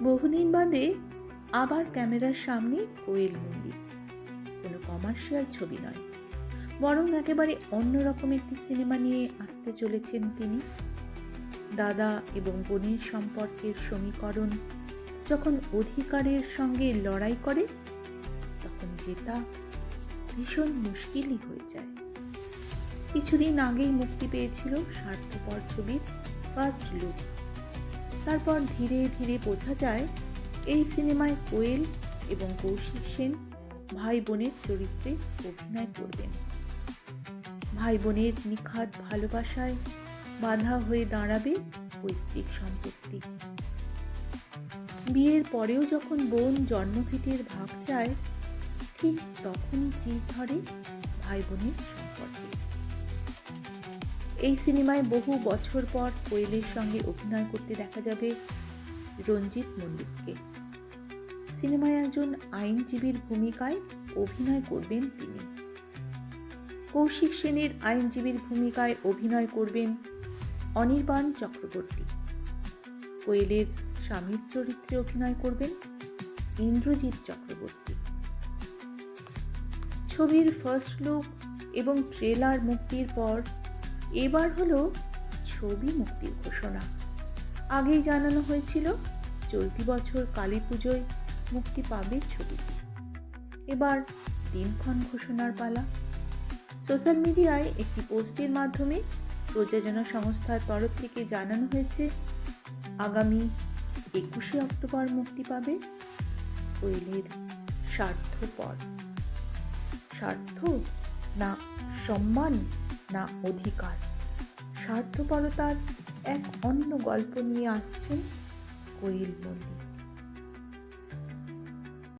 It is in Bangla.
বহুদিন বাদে আবার ক্যামেরার সামনে কোয়েল মল্লিক। কোনো কমার্শিয়াল ছবি নয়, বরং একেবারে অন্যরকম একটি সিনেমা নিয়ে আসতে চলেছেন তিনি। দাদা এবং বোনের সম্পর্কের সমীকরণ যখন অধিকারের সঙ্গে লড়াই করে, তখন জেতা ভীষণ মুশকিলই হয়ে যায়। কিছুদিন আগেই মুক্তি পেয়েছিল স্বার্থপর ছবির ফার্স্ট লুক। তারপর ধীরে ধীরে বোঝা যায় এই সিনেমায় কোয়েল এবং কৌশিক সেন ভাই বোনের চরিত্রে অভিনয় করবেন। ভাই বোনের নিখাদ ভালোবাসায় বাধা হয়ে দাঁড়াবে পৈতৃক সম্পত্তি। বিয়ের পরেও যখন বোন জন্মভিটের ভাগ চায়, ঠিক তখনই চির ধরে ভাই বোনের সম্পর্কে। এই সিনেমায় বহু বছর পর কোয়েলের সঙ্গে অভিনয় করতে দেখা যাবে রঞ্জিত মল্লিককে। সিনেমায় একজন আইনজীবীর ভূমিকায় অভিনয় করবেন তিনি। কৌশিক সেনের আইনজীবীর ভূমিকায় অভিনয় করবেন অনির্বাণ চক্রবর্তী। কোয়েলের স্বামীর চরিত্রে অভিনয় করবেন ইন্দ্রজিৎ চক্রবর্তী। ছবির ফার্স্ট লুক এবং ট্রেলার মুক্তির পর এবার হলো ছবি মুক্তির ঘোষণা। আগেই জানানো হয়েছিল চলতি বছর কালী পুজোয় মুক্তি পাবে ছবিটি। এবার দিনক্ষণ ঘোষণার পালা। সোশ্যাল মিডিয়ায় একটি পোস্টের মাধ্যমে প্রযোজনা সংস্থার তরফ থেকে জানানো হয়েছে আগামী 21শে অক্টোবর মুক্তি পাবে কোয়েলের স্বার্থপর। স্বার্থ না সম্মান না অধিকার, স্বার্থপরতার এক অন্য গল্প নিয়ে আসছেন কোয়েল মল্লিক।